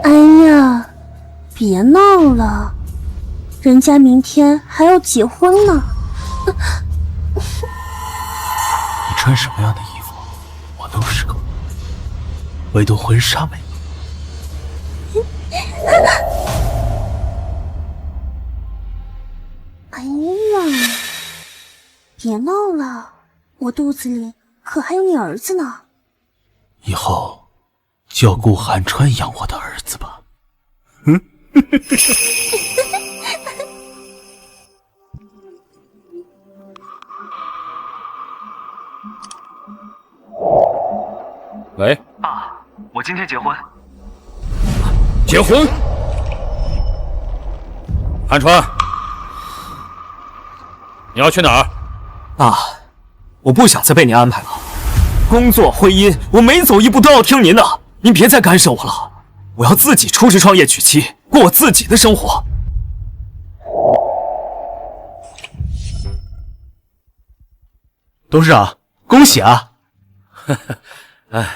哎呀，别闹了，人家明天还要结婚呢。你穿什么样的衣服，我都适合，唯独婚纱没。哎呀，别闹了，我肚子里可还有你儿子呢。以后就要顾寒川养我的儿子吧。喂，爸，我今天结婚。结婚？寒川，你要去哪儿？爸，我不想再被您安排了。工作、婚姻，我每走一步都要听您的，您别再干涉我了。我要自己出去创业娶妻，过我自己的生活。董事长，恭喜啊！哎，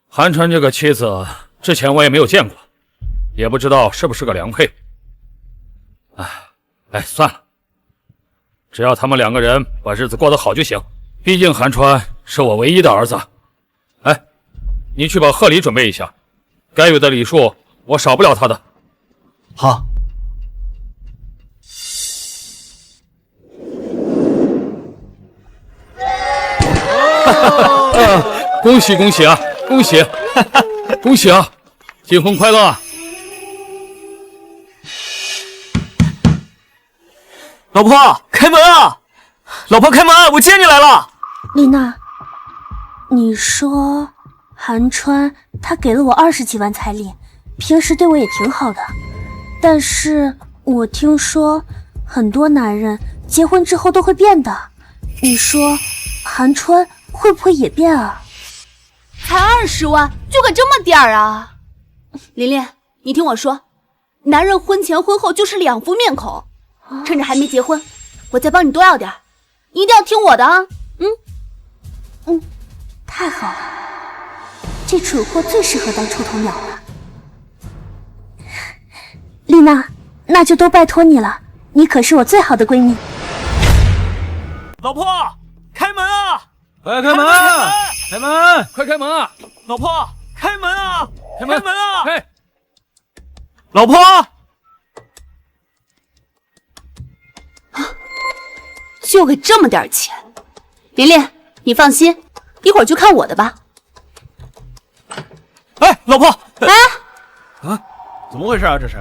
寒川这个妻子，之前我也没有见过，也不知道是不是个良配。哎，算了，只要他们两个人把日子过得好就行。毕竟寒川是我唯一的儿子。哎，你去把贺礼准备一下，该有的礼数我少不了他的。好。恭喜恭喜啊！恭喜，恭喜啊！新婚快乐啊！老婆，开门啊！老婆，开门，我接你来了。丽娜，你说寒川他给了我20几万彩礼，平时对我也挺好的，但是我听说很多男人结婚之后都会变的，你说寒川会不会也变啊？才20万就给这么点儿啊！琳琳，你听我说，男人婚前婚后就是2副面孔，趁着还没结婚，我再帮你多要点，你一定要听我的啊！太好了，这蠢货最适合当出头鸟了。丽娜，那就都拜托你了，你可是我最好的闺蜜。老婆，开门啊！快开门！开门！快开门啊！老婆，开门啊！开门啊！开！老婆，就给这么点钱，琳琳，你放心，一会儿就看我的吧。哎，老婆，怎么回事啊？这是？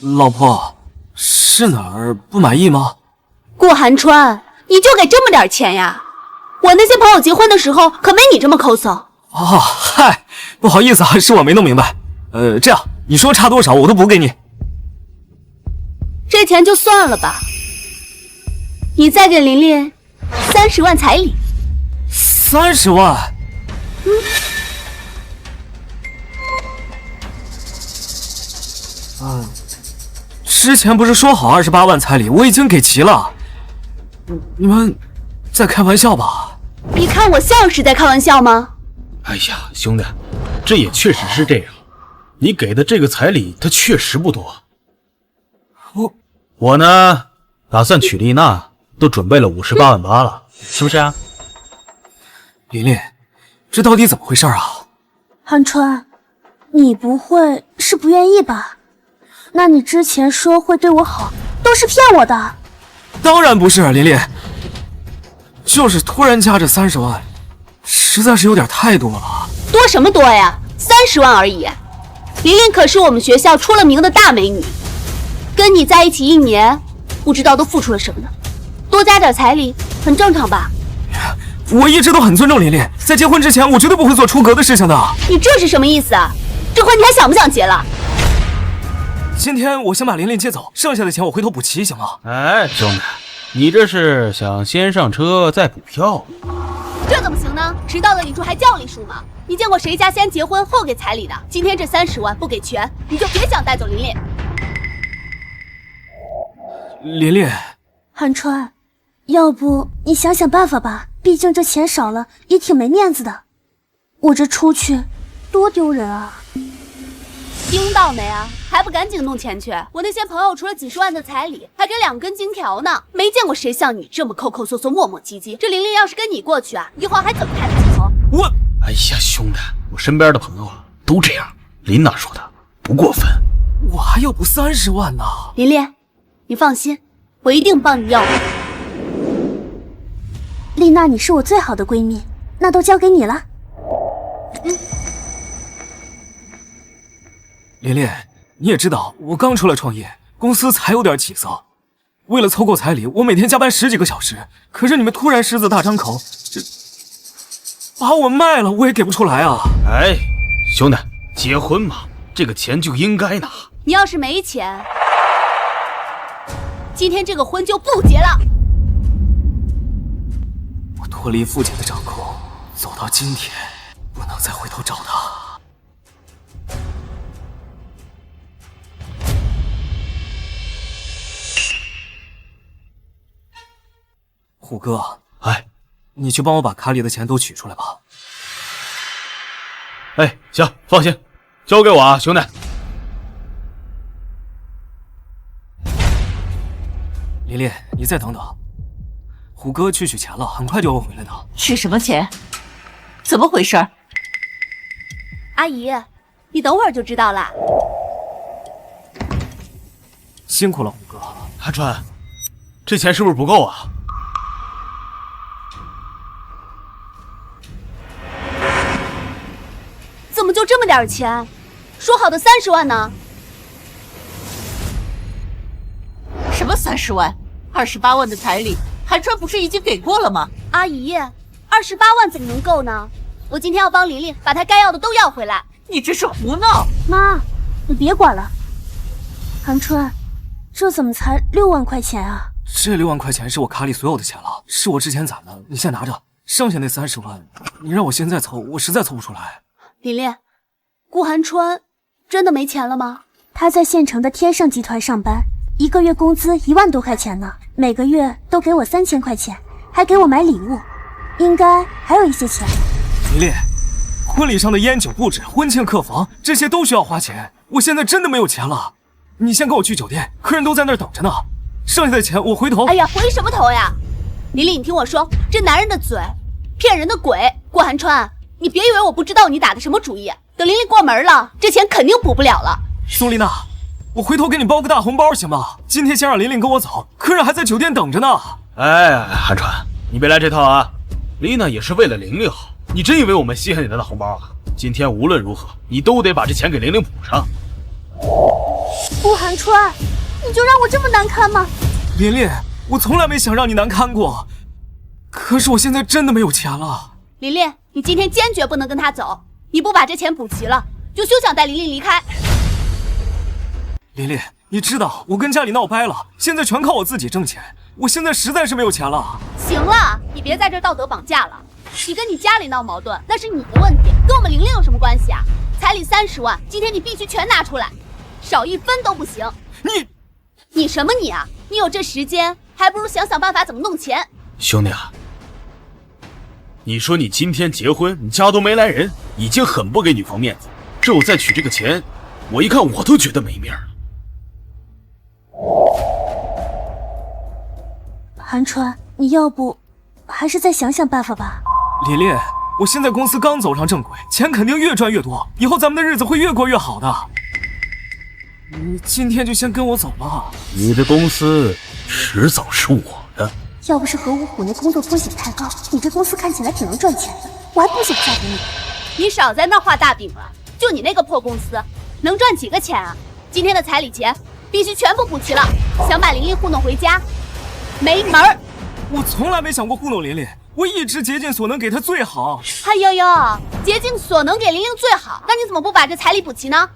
老婆，是哪儿不满意吗？顾寒川，你就给这么点钱呀？我那些朋友结婚的时候可没你这么抠搜。哦，嗨，不好意思啊，是我没弄明白。这样，你说差多少我都补给你。这钱就算了吧，你再给琳琳30万彩礼。30万？之前不是说好28万彩礼，我已经给齐了。你们在开玩笑吧？你看我像是在开玩笑吗？哎呀，兄弟，这也确实是这样。你给的这个彩礼，它确实不多。我呢，打算娶丽娜，都准备了58万8了，是不是啊？琳琳，这到底怎么回事啊？寒川，你不会是不愿意吧？那你之前说会对我好，都是骗我的。当然不是，琳琳，就是突然加这30万，实在是有点太多了。多什么多呀，30万而已。琳琳可是我们学校出了名的大美女，跟你在一起1年，不知道都付出了什么呢？多加点彩礼很正常吧？我一直都很尊重琳琳，在结婚之前，我绝对不会做出格的事情的。你这是什么意思啊？这婚你还想不想结了？今天我先把琳琳接走，剩下的钱我回头补齐，行吗？哎，兄弟，你这是想先上车再补票？这怎么行呢？迟到的礼数还叫礼数吗？你见过谁家先结婚后给彩礼的？今天这30万不给全，你就别想带走琳琳。琳琳，韩川，要不你想想办法吧，毕竟这钱少了也挺没面子的，我这出去多丢人啊！听到没啊？还不赶紧弄钱去！我那些朋友除了几十万的彩礼，还给2根金条呢。没见过谁像你这么抠抠搜搜、磨磨唧唧。这琳琳要是跟你过去啊，以后还怎么抬得起头？哎呀，兄弟，我身边的朋友啊都这样。琳娜说的不过分。我还要补30万呢。琳琳，你放心，我一定帮你要回。丽娜，你是我最好的闺蜜，那都交给你了。琳琳，你也知道，我刚出来创业，公司才有点起色。为了凑够彩礼，我每天加班10几个小时。可是你们突然狮子大张口，这把我卖了，我也给不出来啊！哎，兄弟，结婚嘛，这个钱就应该拿。你要是没钱，今天这个婚就不结了。我脱离父亲的掌控，走到今天，不能再回头找他。虎哥，哎，你去帮我把卡里的钱都取出来吧。哎，行，放心，交给我啊，兄弟。琳琳，你再等等，虎哥去取钱了，很快就会回来的。取什么钱？怎么回事？阿姨，你等会儿就知道了。辛苦了，虎哥。韩川，这钱是不是不够啊？怎么就这么点钱？说好的30万呢？什么30万？28万的彩礼，韩川不是已经给过了吗？阿姨，28万怎么能够呢？我今天要帮琳琳把她该要的都要回来。你这是胡闹！妈，你别管了。韩川，这怎么才6万块钱啊？这6万块钱是我卡里所有的钱了，是我之前攒的，你先拿着。剩下那30万，你让我现在凑，我实在凑不出来。琳琳，顾寒川真的没钱了吗？他在县城的天盛集团上班，1个月工资1万多块钱呢，每个月都给我3000块钱，还给我买礼物，应该还有一些钱。琳琳，婚礼上的烟酒布置、婚庆客房，这些都需要花钱，我现在真的没有钱了。你先跟我去酒店，客人都在那儿等着呢，剩下的钱我回头。哎呀，回什么头呀！琳琳，你听我说，这男人的嘴骗人的鬼。顾寒川，你别以为我不知道你打的什么主意，等琳琳过门了，这钱肯定补不了了。宋丽娜，我回头给你包个大红包行吗？今天先让琳琳跟我走，客人还在酒店等着呢。哎，韩川，你别来这套啊！丽娜也是为了玲玲好，你真以为我们稀罕你的大红包啊？今天无论如何，你都得把这钱给玲玲补上。顾寒川，你就让我这么难堪吗？琳琳，我从来没想让你难堪过，可是我现在真的没有钱了。琳琳，你今天坚决不能跟他走，你不把这钱补齐了，就休想带琳琳离开。琳琳，你知道我跟家里闹掰了，现在全靠我自己挣钱，我现在实在是没有钱了。行了，你别在这道德绑架了。你跟你家里闹矛盾，那是你的问题，跟我们玲玲有什么关系啊？彩礼30万，今天你必须全拿出来，少1分都不行。你什么你啊？你有这时间，还不如想想办法怎么弄钱。兄弟啊，你说你今天结婚，你家都没来人，已经很不给女方面子，这我再取这个钱，我一看我都觉得没面了。韩川，你要不还是再想想办法吧。琳琳，我现在公司刚走上正轨，钱肯定越赚越多，以后咱们的日子会越过越好的。你今天就先跟我走吧。你的公司迟早是我的。要不是何五虎那工作风险太高，你这公司看起来挺能赚钱的，我还不想嫁给你。你少在那儿画大饼了，就你那个破公司，能赚几个钱啊？今天的彩礼钱必须全部补齐了，想把琳琳糊弄回家，没门儿！我从来没想过糊弄琳琳，我一直竭尽所能给她最好。哎呦呦，竭尽所能给琳琳最好，那你怎么不把这彩礼补齐呢？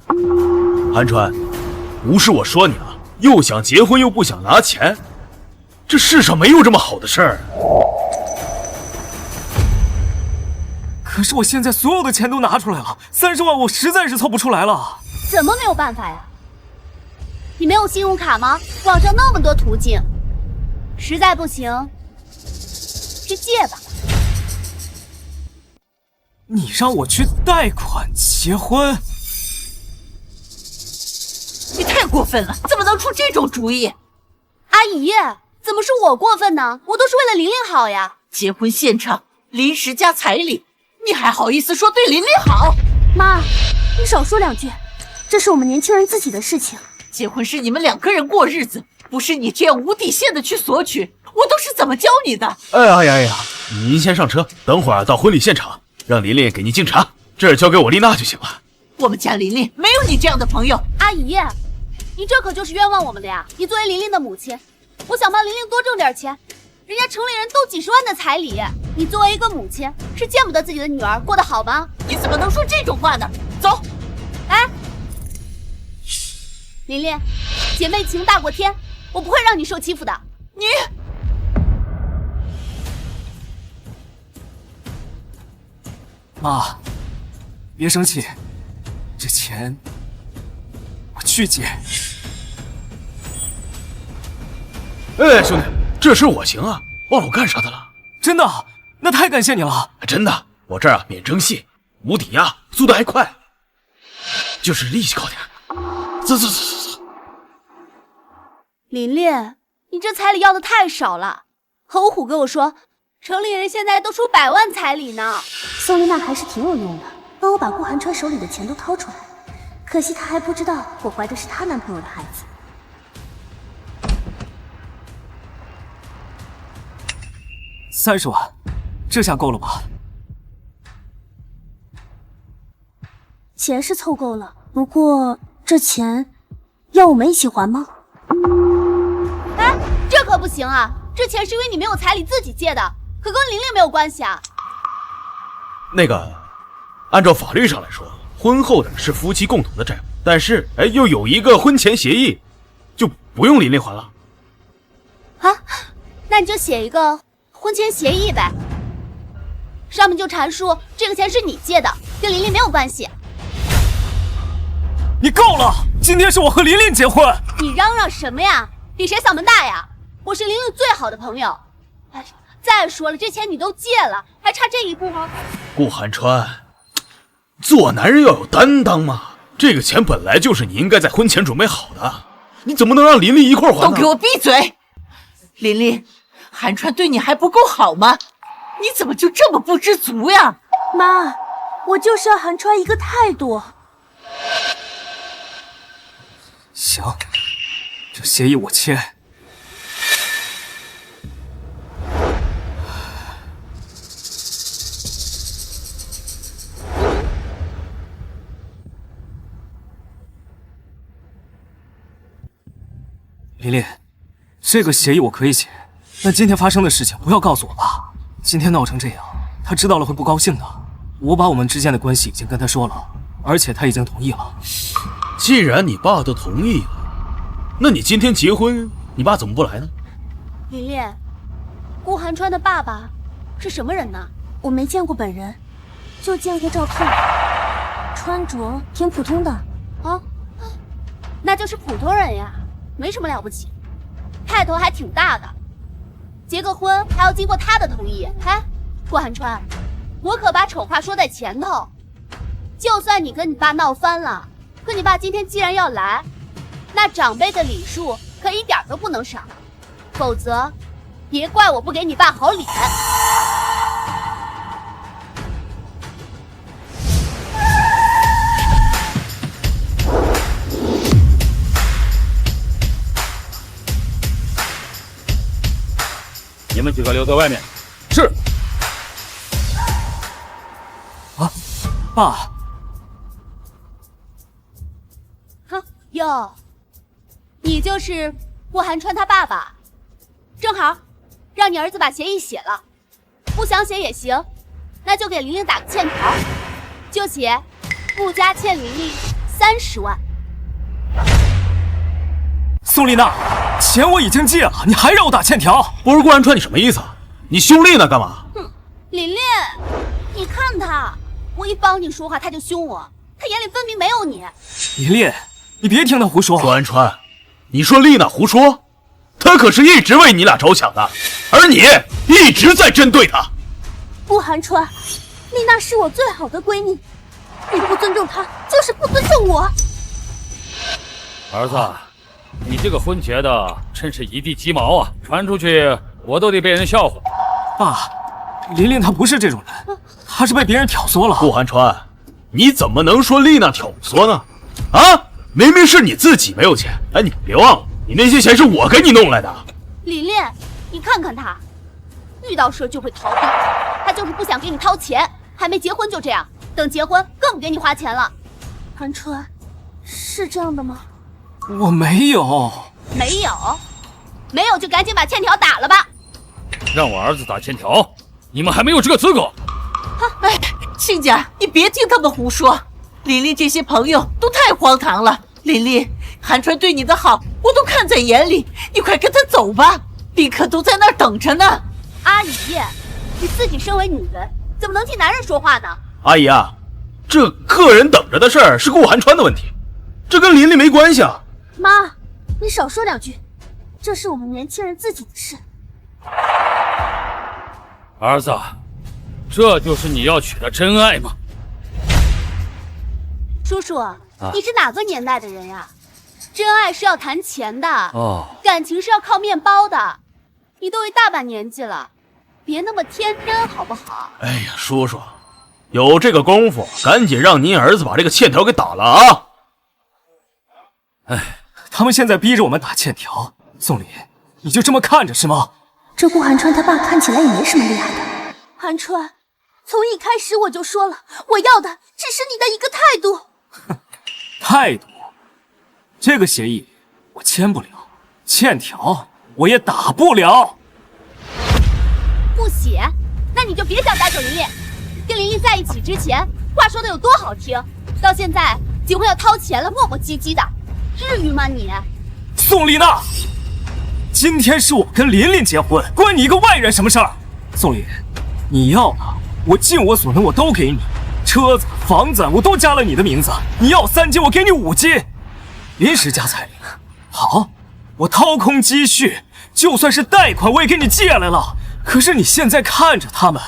韩川，不是我说你了，又想结婚又不想拿钱，这世上没有这么好的事儿。可是我现在所有的钱都拿出来了，30万我实在是凑不出来了。怎么没有办法呀？你没有信用卡吗？网上那么多途径，实在不行，去借吧。你让我去贷款结婚？你太过分了，怎么能出这种主意？阿姨，怎么是我过分呢？我都是为了琳琳好呀。结婚现场临时加彩礼，你还好意思说对琳琳好？妈，你少说2句，这是我们年轻人自己的事情。结婚是你们2个人过日子，不是你这样无底线的去索取。我都是怎么教你的？哎呀，您先上车，等会儿到婚礼现场，让琳琳给您敬茶，这儿交给我丽娜就行了。我们家琳琳没有你这样的朋友。阿姨，你这可就是冤枉我们的呀！你作为琳琳的母亲，我想帮琳琳多挣点钱，人家城里人都几十万的彩礼，你作为一个母亲是见不得自己的女儿过得好吗？你怎么能说这种话呢？走，哎，琳琳，姐妹情大过天，我不会让你受欺负的。你妈，别生气，这钱我去借。哎，兄弟，这事我行啊，忘了我干啥的了？真的？那太感谢你了。真的，我这儿啊免征信，无抵押，速度还快，就是利息高点。走。琳琳，你这彩礼要的太少了。侯虎跟我说，城里人现在都出100万彩礼呢。宋丽娜还是挺有用的，帮我把顾寒川手里的钱都掏出来。可惜她还不知道我怀的是她男朋友的孩子。30万，这下够了吧？钱是凑够了，不过这钱要我们一起还吗？哎，这可不行啊！这钱是因为你没有彩礼自己借的，可跟琳琳没有关系啊。那个，按照法律上来说，婚后的是夫妻共同的债务，但是又有一个婚前协议，就不用琳琳还了。啊，那你就写一个婚前协议呗，上面就阐述这个钱是你借的，跟琳琳没有关系。你够了！今天是我和琳琳结婚。你嚷嚷什么呀？比谁嗓门大呀？我是琳琳最好的朋友。哎，再说了，这钱你都借了，还差这一步吗？顾寒川，做男人要有担当嘛。这个钱本来就是你应该在婚前准备好的，你怎么能让琳琳一块还呢？都给我闭嘴！琳琳，寒川对你还不够好吗？你怎么就这么不知足呀？妈，我就是要寒川一个态度。行，这协议我签。琳琳，这个协议我可以写，但今天发生的事情不要告诉我爸。今天闹成这样，他知道了会不高兴的。我把我们之间的关系已经跟他说了，而且他已经同意了。既然你爸都同意了，那你今天结婚，你爸怎么不来呢？琳琳，顾寒川的爸爸是什么人呢？我没见过本人，就见过照片，穿着挺普通的。啊，那就是普通人呀，没什么了不起，派头还挺大的。结个婚还要经过他的同意。哎，顾寒川，我可把丑话说在前头，就算你跟你爸闹翻了，可你爸今天既然要来，那长辈的礼数可一点都不能少，否则别怪我不给你爸好脸。你们几个留在外面。是。啊，爸。哼哟，你就是顾寒川他爸爸，正好让你儿子把协议写了，不想写也行，那就给琳琳打个欠条，就写顾家欠琳琳30万。宋丽娜，钱我已经借了，你还让我打欠条？不是顾寒川，你什么意思啊？你兄弟呢？干嘛？哼，琳琳，你看他，我一帮你说话他就凶我，他眼里分明没有你。琳琳，你别听他胡说。顾寒川，你说丽娜胡说？她可是一直为你俩着想的，而你一直在针对她。顾寒川，丽娜是我最好的闺蜜，你不尊重她，就是不尊重我。儿子，你这个婚结的真是一地鸡毛啊！传出去我都得被人笑话。爸，琳琳她不是这种人，她是被别人挑唆了。顾寒川，你怎么能说丽娜挑唆呢？啊，明明是你自己没有钱。哎，你别忘了，你那些钱是我给你弄来的。琳琳，你看看他，遇到事就会逃避，他就是不想给你掏钱，还没结婚就这样，等结婚更不给你花钱了。寒川，是这样的吗？我没有。没有就赶紧把欠条打了吧。让我儿子打欠条，你们还没有这个资格。哎，亲家，你别听他们胡说，琳琳这些朋友都太荒唐了。琳琳，寒川对你的好我都看在眼里，你快跟他走吧，宾客都在那儿等着呢。阿姨，你自己身为女人，怎么能替男人说话呢？阿姨啊，这客人等着的事儿是顾寒川的问题，这跟琳琳没关系啊。妈，你少说两句，这是我们年轻人自己的事。儿子，这就是你要娶的真爱吗？叔叔，你是哪个年代的人呀？真爱是要谈钱的哦，感情是要靠面包的。你都一大把年纪了，别那么天真好不好？哎呀，叔叔，有这个功夫，赶紧让您儿子把这个欠条给打了啊！哎，他们现在逼着我们打欠条，宋林，你就这么看着是吗？这顾寒川他爸看起来也没什么厉害的。寒川，从一开始我就说了，我要的只是你的一个态度。态度？这个协议我签不了，欠条我也打不了。不写，那你就别想带走琳琳。跟琳琳在一起之前，话说的有多好听，到现在结婚要掏钱了，磨磨唧唧的，至于吗你？宋丽娜，今天是我跟琳琳结婚，关你一个外人什么事儿？宋林，你要的我尽我所能我都给你，车子房子我都加了你的名字，你要3金我给你5金，临时加彩礼。好，我掏空积蓄，就算是贷款我也给你借来了。可是你现在看着他们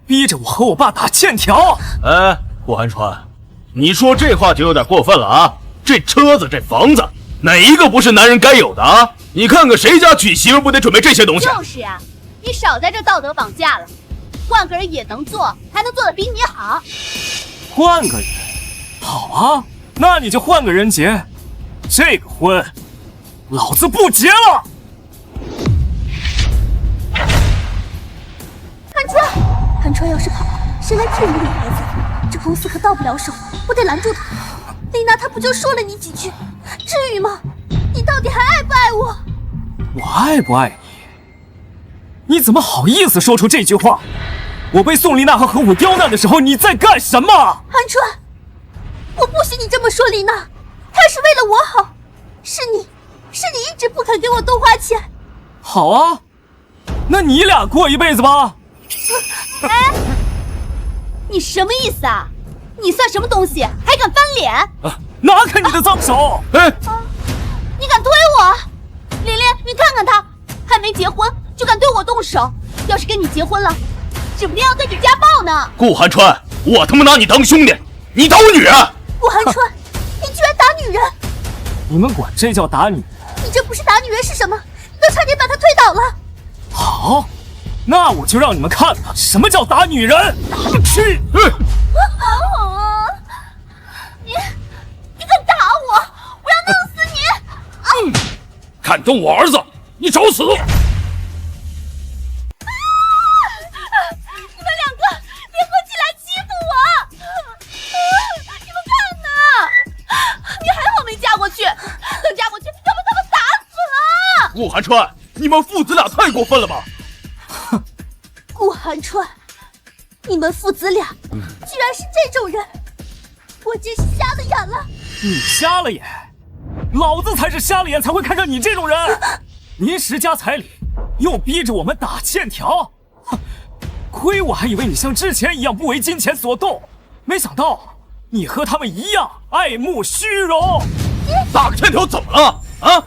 逼着我和我爸打欠条。哎，顾寒川，你说这话就有点过分了啊！这车子这房子哪一个不是男人该有的啊？你看看谁家娶媳妇不得准备这些东西？就是啊，你少在这道德绑架了，换个人也能做，还能做得比你好。换个人，好啊，那你就换个人结，这个婚老子不结了。寒川要是跑，谁来替我理孩子？这公司可到不了手，我得拦住他。丽娜她不就说了你几句，至于吗？你到底还爱不爱我？我爱不爱你？你怎么好意思说出这句话？我被宋丽娜和何虎刁难的时候，你在干什么？寒川，我不许你这么说丽娜，她是为了我好，是你一直不肯给我多花钱。好啊，那你俩过一辈子吧。哎，你什么意思啊？你算什么东西，还敢翻脸？拿开你的脏手！哎，你敢推我？琳琳，你看看他，还没结婚就敢对我动手，要是跟你结婚了，指不定要对你家暴呢。顾寒川，我他妈拿你当兄弟，你打我女人！顾寒川，你居然打女人！你们管这叫打女人？你这不是打女人是什么？都差点把她推倒了。好，那我就让你们看看什么叫打女人！去！你敢打我，我要弄死你！敢动我儿子，你找死！你们两个联合起来欺负我！你们看呐，你还好没嫁过去，等嫁过去要把他们打死了！顾寒川，你们父子俩太过分了吧！顾寒川，你们父子俩居然是这种人，我真是瞎了眼了。你瞎了眼？老子才是瞎了眼才会看上你这种人！临时加彩礼，又逼着我们打欠条，亏我还以为你像之前一样不为金钱所动，没想到你和他们一样爱慕虚荣。打个欠条怎么了？啊！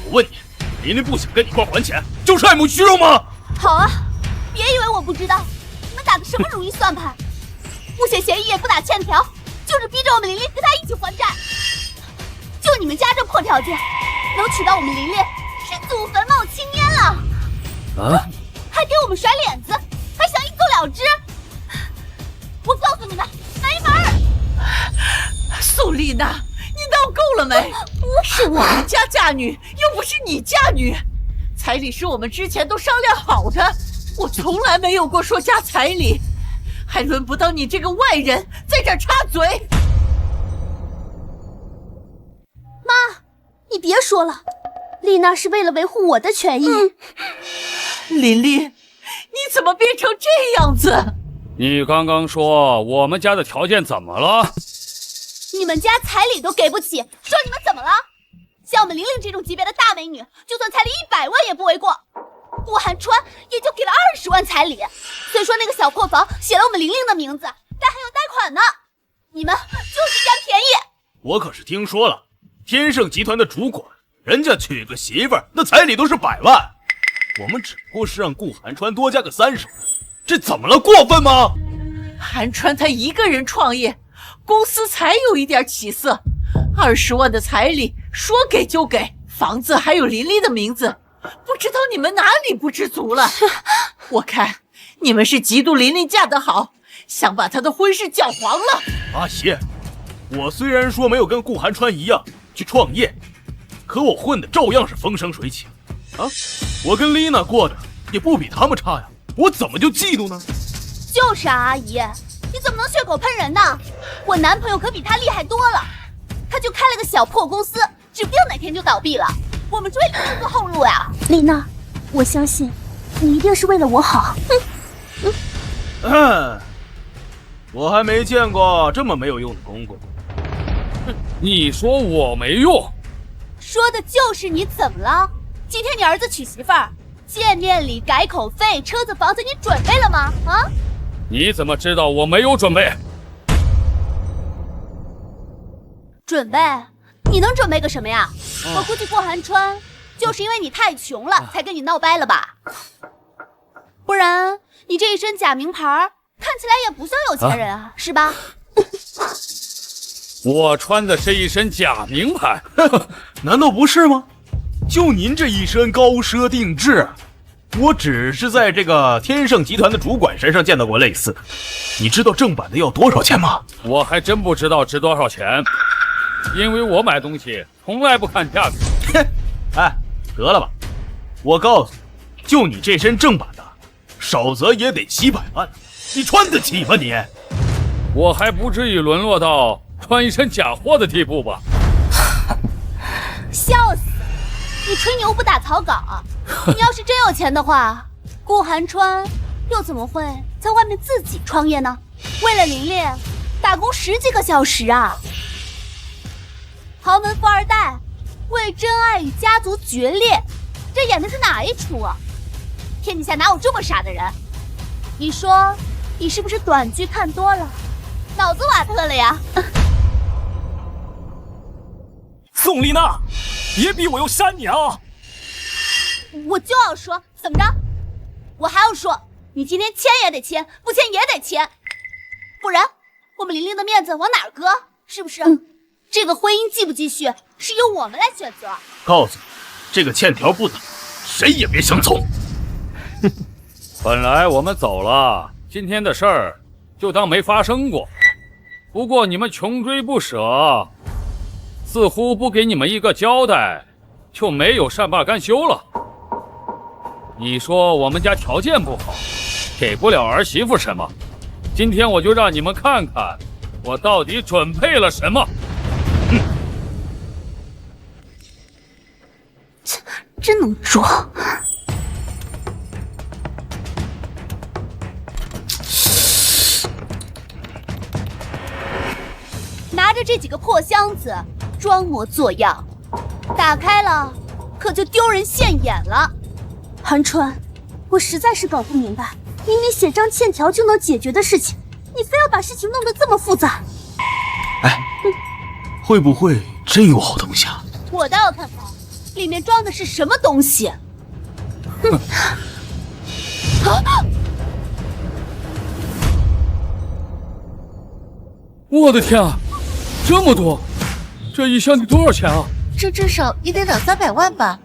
我问你，琳琳不想跟你一块还钱，就是爱慕虚荣吗？好啊，别以为我不知道，你们打的什么如意算盘？不写协议也不打欠条，就是逼着我们琳琳跟他一起还债。就你们家这破条件，能娶到我们琳琳，是祖坟冒青烟了。啊！还给我们甩脸子，还想一走了之。我告诉你们，没门儿！苏丽娜，你闹够了没？是我们家嫁女，又不是你嫁女。彩礼是我们之前都商量好的，我从来没有过说加彩礼，还轮不到你这个外人在这儿插嘴。妈，你别说了，丽娜是为了维护我的权益。琳琳，你怎么变成这样子？你刚刚说我们家的条件怎么了？你们家彩礼都给不起，说你们怎么了？像我们玲玲这种级别的大美女，就算彩礼100万也不为过。顾寒川也就给了20万彩礼，虽说那个小破房写了我们玲玲的名字，但还有贷款呢。你们就是占便宜。我可是听说了，天盛集团的主管，人家娶个媳妇儿，那彩礼都是100万。我们只不过是让顾寒川多加个30万，这怎么了？过分吗？寒川他一个人创业，公司才有一点起色。20万的彩礼说给就给，房子还有琳琳的名字，不知道你们哪里不知足了。我看你们是嫉妒琳琳嫁得好，想把她的婚事搅黄了。阿姨，我虽然说没有跟顾寒川一样去创业，可我混的照样是风生水起啊！我跟丽娜过的也不比他们差呀，我怎么就嫉妒呢？就是啊，阿姨，你怎么能血口喷人呢？我男朋友可比他厉害多了，他就开了个小破公司，指不定哪天就倒闭了，我们追着这个后路呀。丽娜，我相信你一定是为了我好。我还没见过这么没有用的公公。你说我没用？说的就是你，怎么了？今天你儿子娶媳妇儿，见面礼、改口费、车子、房子，你准备了吗？啊？你怎么知道我没有准备？准备？你能准备个什么呀？我估计顾寒川就是因为你太穷了，才跟你闹掰了吧？不然你这一身假名牌，看起来也不像有钱人啊，是吧？我穿的是一身假名牌，难道不是吗？就您这一身高奢定制，我只是在这个天盛集团的主管身上见到过类似的。你知道正版的要多少钱吗？我还真不知道值多少钱，因为我买东西从来不看价格。哎，得了吧，我告诉你，就你这身正版的，少则也得700万，你穿得起吗你？我还不至于沦落到穿一身假货的地步吧？笑死！你吹牛不打草稿啊！你要是真有钱的话，顾寒川又怎么会在外面自己创业呢？为了琳琳打工10几个小时啊！豪门富二代为真爱与家族决裂，这演的是哪一出啊？天底下哪有这么傻的人？你说你是不是短剧看多了，脑子瓦特了呀？宋丽娜，别逼我要删你啊！我就要说，怎么着？我还要说，你今天签也得签，不签也得签，不然我们琳琳的面子往哪儿搁？是不是？这个婚姻继不继续是由我们来选择。告诉你，这个欠条不打，谁也别想走。本来我们走了，今天的事儿就当没发生过。不过你们穷追不舍，似乎不给你们一个交代，就没有善罢甘休了。你说我们家条件不好，给不了儿媳妇什么，今天我就让你们看看我到底准备了什么。真能装。拿着这几个破箱子装模作样，打开了可就丢人现眼了。寒川，我实在是搞不明白，明明写张欠条就能解决的事情，你非要把事情弄得这么复杂。哎，会不会真有好东西啊？我倒要看看里面装的是什么东西。哼！我的天啊，这么多！这一箱得多少钱啊？这至少也得200-300万吧。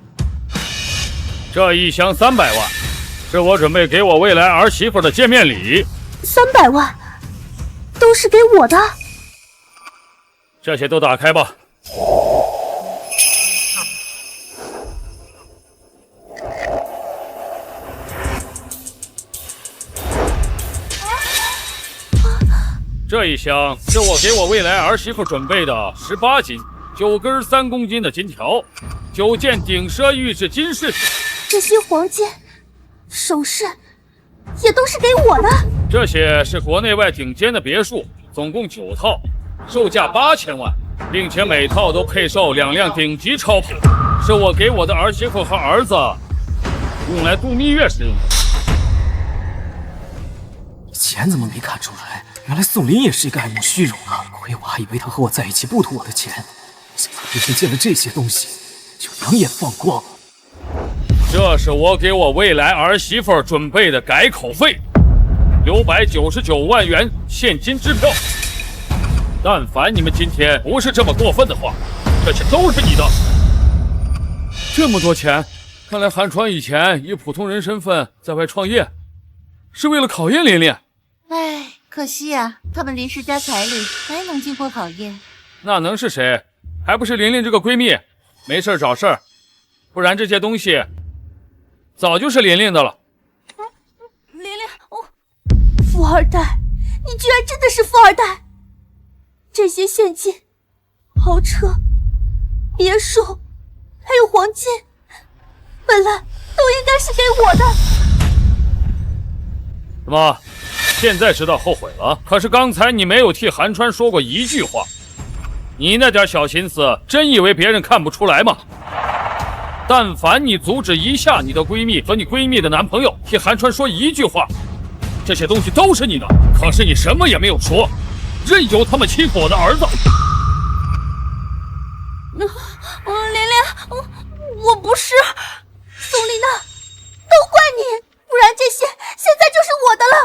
这一箱300万，是我准备给我未来儿媳妇的见面礼。300万，都是给我的。这些都打开吧。这一箱是我给我未来儿媳妇准备的18斤、9根3公斤的金条，9件顶奢玉质金饰品。这些黄金首饰也都是给我的。这些是国内外顶尖的别墅，总共9套，售价8000万，并且每套都配售2辆顶级超跑，是我给我的儿媳妇和儿子用来度蜜月使用的。钱怎么没看出来？原来宋林也是一个爱慕虚荣的，亏我还以为他和我在一起不图我的钱，现在别人见了这些东西就两眼放光。这是我给我未来儿媳妇准备的改口费，699万元现金支票。但凡你们今天不是这么过分的话，这些都是你的。这么多钱，看来韩川以前以普通人身份在外创业，是为了考验琳琳。唉，可惜啊，他们林氏家财力没能经过考验。那能是谁？还不是琳琳这个闺蜜，没事找事儿，不然这些东西早就是琳琳的了。琳琳，富二代，你居然真的是富二代！这些现金、豪车、别墅，还有黄金，本来都应该是给我的。什么？现在知道后悔了？可是刚才你没有替韩川说过一句话，你那点小心思，真以为别人看不出来吗？但凡你阻止一下你的闺蜜和你闺蜜的男朋友替韩川说一句话，这些东西都是你的。可是你什么也没有说，任由他们欺负我的儿子。琳琳，我不是宋丽娜，都怪你，不然这些现在就是我的了。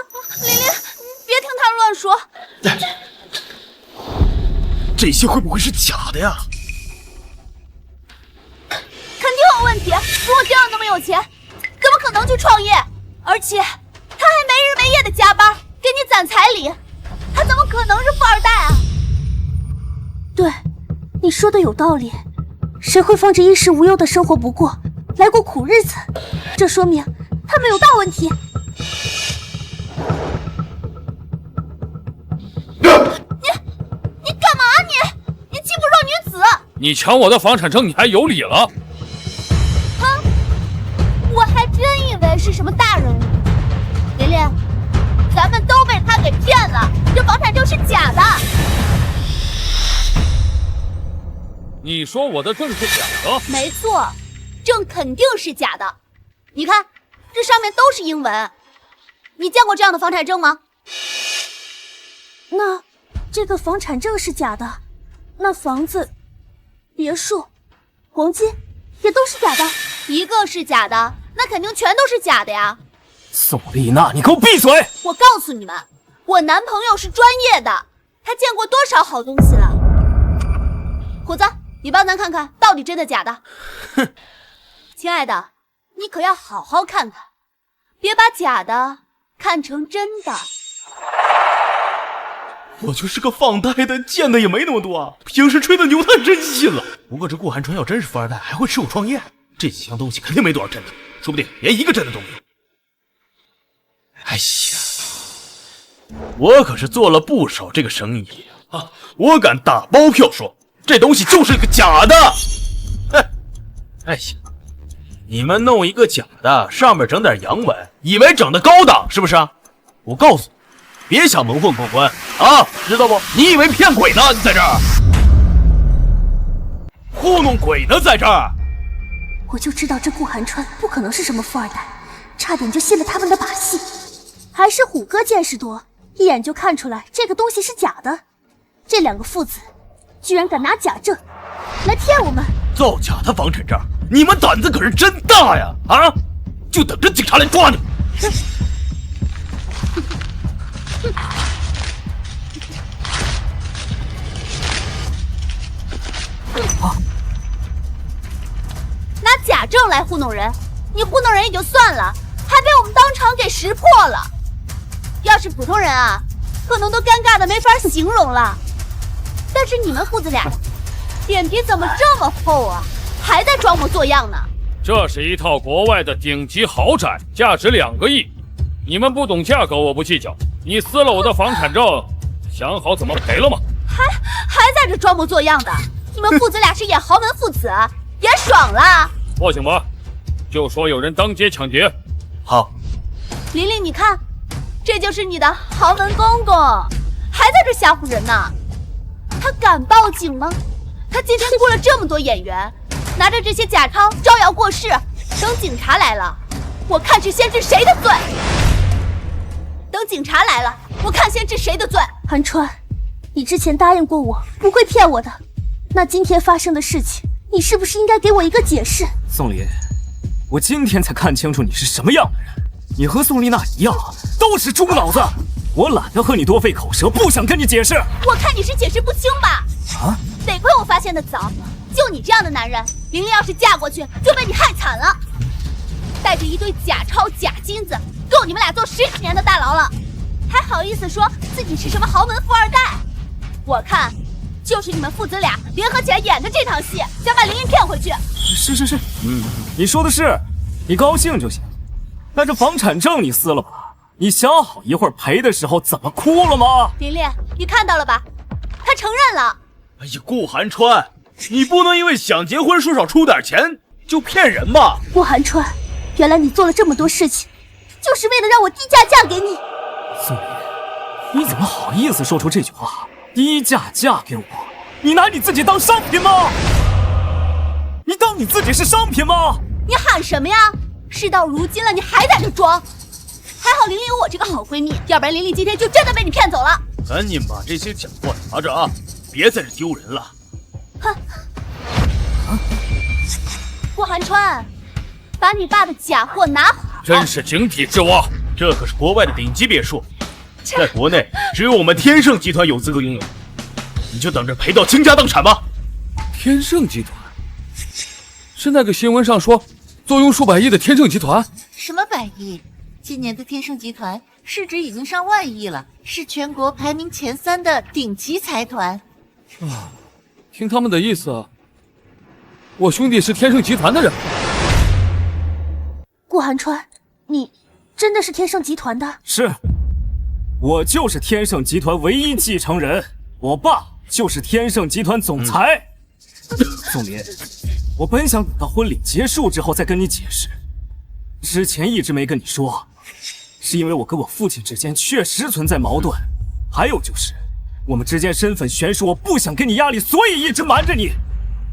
琳琳，别听他乱说。这些会不会是假的呀？肯定有问题！如果这样那么有钱，怎么可能去创业？而且他还没日没夜的加班给你攒彩礼，他怎么可能是富二代啊？对，你说的有道理。谁会放着衣食无忧的生活不过，来过苦日子？这说明他们有大问题。你干嘛你欺负弱女子！你抢我的房产证，你还有理了？哼，我还真以为是什么大人物。琳琳，咱们都被他给骗了，这房产证是假的。你说我的证是假的？没错，证肯定是假的。你看，这上面都是英文。你见过这样的房产证吗？那这个房产证是假的，那房子、别墅、黄金也都是假的。一个是假的，那肯定全都是假的呀。宋丽娜，你给我闭嘴！我告诉你们，我男朋友是专业的，他见过多少好东西了。虎子，你帮咱看看到底真的假的。哼，亲爱的，你可要好好看看，别把假的看成真的。我就是个放贷的，见的也没那么多啊。平时吹的牛他真信了。不过这顾寒川要真是富二代，还会持有创业，这几箱东西肯定没多少真的，说不定连一个真的都没有。哎呀，我可是做了不少这个生意啊，我敢打包票说，这东西就是个假的。哎呀，你们弄一个假的，上面整点洋文，以为整的高档是不是？我告诉你，别想蒙混过关啊，知道不？你以为骗鬼呢？你在这儿糊弄鬼呢，在这儿。我就知道这顾寒川不可能是什么富二代，差点就信了他们的把戏。还是虎哥见识多，一眼就看出来这个东西是假的。这两个父子居然敢拿假证来骗我们！造假的房产证，你们胆子可是真大呀！啊，就等着警察来抓你！拿假证来糊弄人，你糊弄人也就算了，还被我们当场给识破了。要是普通人啊，可能都尴尬的没法形容了。但是你们父子俩，脸皮怎么这么厚啊？还在装模作样呢？这是一套国外的顶级豪宅，价值2个亿。你们不懂价格，我不计较。你撕了我的房产证，想好怎么赔了吗？还在这装模作样的？你们父子俩是演豪门父子，演爽了？报警吧，就说有人当街抢劫。好，琳琳，你看，这就是你的豪门公公，还在这吓唬人呢。他敢报警吗？他今天雇了这么多演员，拿着这些假钞招摇过市，等警察来了，我看是先治谁的罪。等警察来了，我看先治谁的罪。韩川，你之前答应过我不会骗我的，那今天发生的事情，你是不是应该给我一个解释？宋林，我今天才看清楚你是什么样的人。你和宋丽娜一样，都是猪脑子。我懒得和你多费口舌，不想跟你解释。我看你是解释不清吧？啊！得亏我发现的早，就你这样的男人，玲玲要是嫁过去，就被你害惨了。带着一堆假钞假金子，够你们俩坐10几年的大牢了，还好意思说自己是什么豪门富二代？我看就是你们父子俩联合起来演的这场戏，想把玲玲骗回去。是，你说的是，你高兴就行。那这房产证你撕了吧？你想好一会儿赔的时候怎么哭了吗？琳琳，你看到了吧？他承认了。哎呀，顾寒川，你不能因为想结婚说少出点钱就骗人吧？顾寒川，原来你做了这么多事情，就是为了让我低价嫁给你。宋林，你怎么好意思说出这句话？低价嫁给我？你拿你自己当商品吗？你当你自己是商品吗？你喊什么呀？事到如今了，你还在这装？还好玲玲有我这个好闺蜜，要不然玲玲今天就真的被你骗走了。赶紧把这些假货拿着啊，别在这丢人了。哼！顾寒川，把你爸的假货拿好。真是井底之蛙，这可是国外的顶级别墅，在国内只有我们天盛集团有资格拥有。你就等着赔到倾家荡产吧。天盛集团是那个新闻上说坐拥数百亿的天盛集团？什么百亿？今年的天盛集团市值已经上万亿了，是全国排名前3的顶级财团。听他们的意思，我兄弟是天盛集团的人。顾寒川，你真的是天盛集团的？是，我就是天盛集团唯一继承人，我爸就是天盛集团总裁。宋林，我本想等到婚礼结束之后再跟你解释，之前一直没跟你说，是因为我跟我父亲之间确实存在矛盾，还有就是我们之间身份悬殊，我不想给你压力，所以一直瞒着你。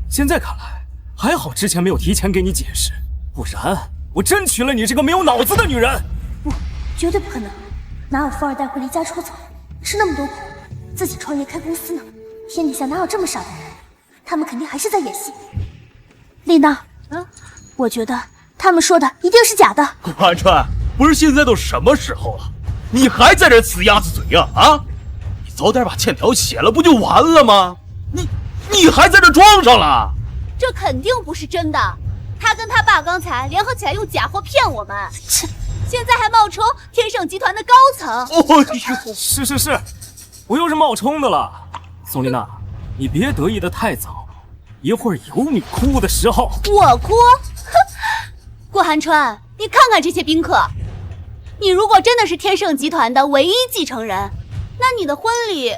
现在看来，还好之前没有提前给你解释，不然我真娶了你这个没有脑子的女人。不，绝对不可能，哪有富二代会离家出走，吃那么多苦，自己创业开公司呢？天底下哪有这么傻的人？他们肯定还是在演戏。丽娜，我觉得他们说的一定是假的。顾寒川，不是现在都什么时候了，你还在这呲鸭子嘴呀？啊，你早点把欠条写了不就完了吗？你还在这装上了？这肯定不是真的。他跟他爸刚才联合起来用假货骗我们，现在还冒充天盛集团的高层。哦呦，是，我又是冒充的了。宋丽娜，你别得意的太早，一会儿有你哭的时候。我哭？哼！顾寒川，你看看这些宾客，你如果真的是天盛集团的唯一继承人，那你的婚礼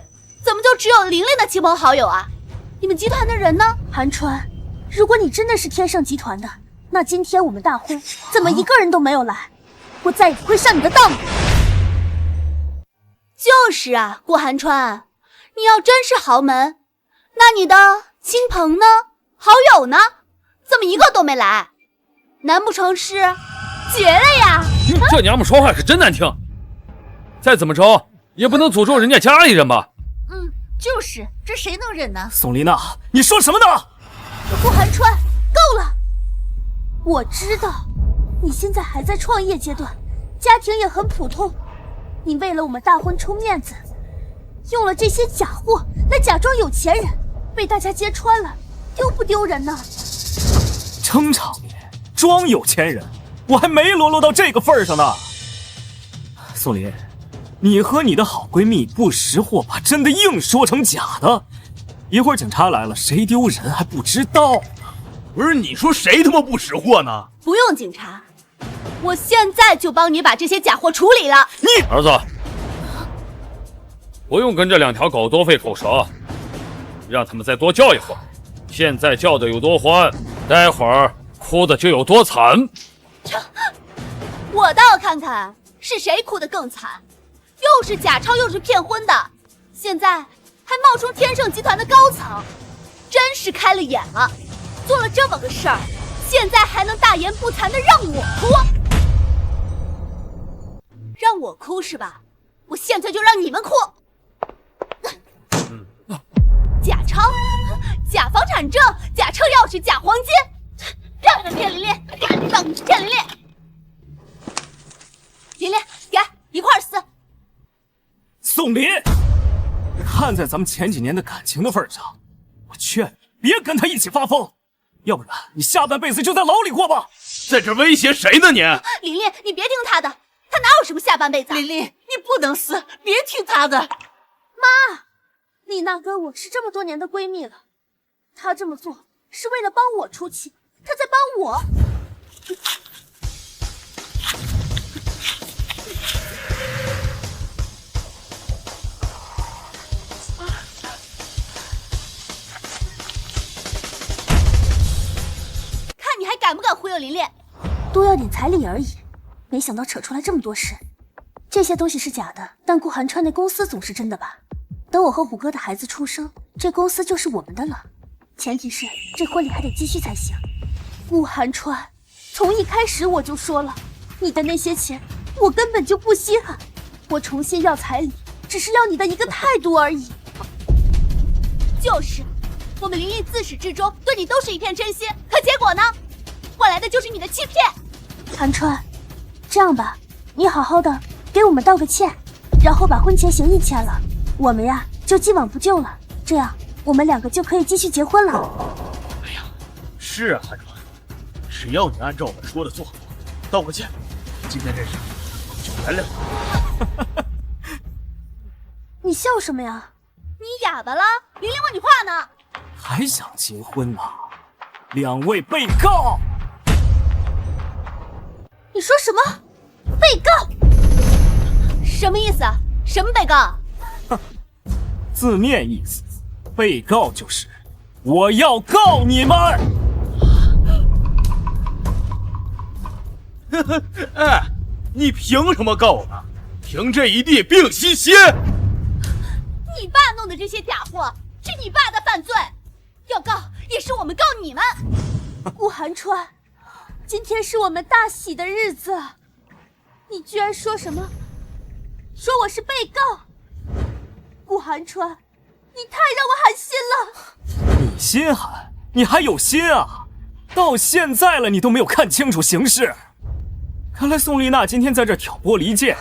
怎么就只有玲玲的亲朋好友啊？你们集团的人呢？寒川，如果你真的是天盛集团的，那今天我们大婚怎么一个人都没有来？我再也不会上你的当了。就是啊，顾寒川，你要真是豪门，那你的亲朋呢？好友呢？怎么一个都没来？难不成是绝了呀？这娘们说话可真难听。再怎么着也不能诅咒人家家里人吧？就是这谁能忍呢？宋丽娜，你说什么呢？顾寒川，够了！我知道你现在还在创业阶段，家庭也很普通。你为了我们大婚充面子，用了这些假货来假装有钱人，被大家揭穿了，丢不丢人呢？撑场面，装有钱人，我还没沦落到这个份上呢。宋林，你和你的好闺蜜不识货，把真的硬说成假的，一会儿警察来了，谁丢人还不知道呢。不是你说谁他妈不识货呢？不用警察，我现在就帮你把这些假货处理了。儿子，不用跟这2条狗多费口舌，让他们再多叫一会儿。现在叫的有多欢，待会儿哭的就有多惨。我倒要看看是谁哭得更惨，又是假钞又是骗婚的，现在还冒充天盛集团的高层，真是开了眼了。做了这么个事儿，现在还能大言不惭的让我哭？让我哭是吧？我现在就让你们哭。假钞、假房产证、假车钥匙、假黄金，让你们骗琳琳，让你们骗琳琳。琳琳，给一块撕。宋林，看在咱们前几年的感情的份上，我劝你别跟他一起发疯，要不然你下半辈子就在牢里过吧。在这威胁谁呢你？琳琳，你别听他的，他哪有什么下半辈子？琳琳，你不能撕，别听他的。妈，丽娜跟我是这么多年的闺蜜了，她这么做是为了帮我出气，她在帮我。看你还敢不敢忽悠琳琳？多要点彩礼而已，没想到扯出来这么多事。这些东西是假的，但顾寒川那公司总是真的吧？等我和虎哥的孩子出生，这公司就是我们的了。前提是这婚礼还得继续才行。顾寒川，从一开始我就说了，你的那些钱我根本就不稀罕，我重新要彩礼只是要你的一个态度而已。就是，我们琳琳自始至终对你都是一片真心，可结果呢？换来的就是你的欺骗。寒川，这样吧，你好好的给我们道个歉，然后把婚前协议签了，我们呀就既往不咎了，这样我们2个就可以继续结婚了。哎呀，是啊，寒川，只要你按照我们说的做，道个歉，今天这事就原谅你。你笑什么呀？你哑巴了？琳琳问你话呢。还想结婚啊？2位被告，你说什么？被告？什么意思？什么被告？字面意思，被告就是我要告你们。哎，你凭什么告我们？凭这一地病西邪！你爸弄的这些假货是你爸的犯罪，要告也是我们告你们。顾寒川，今天是我们大喜的日子，你居然说什么？说我是被告？顾寒川，你太让我寒心了。你心寒？你还有心啊？到现在了，你都没有看清楚形势。看来宋丽娜今天在这挑拨离间，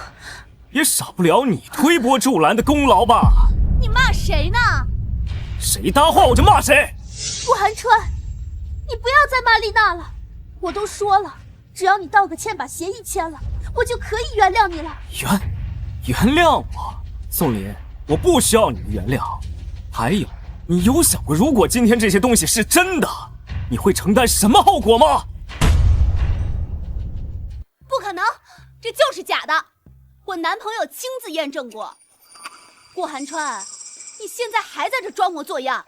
也少不了你推波助澜的功劳吧？你骂谁呢？谁搭话我就骂谁。顾寒川，你不要再骂丽娜了，我都说了，只要你道个歉，把协议签了，我就可以原谅你了。原谅我，宋林，我不需要你的原谅。还有，你有想过，如果今天这些东西是真的，你会承担什么后果吗？不可能，这就是假的，我男朋友亲自验证过。顾寒川，你现在还在这装模作样。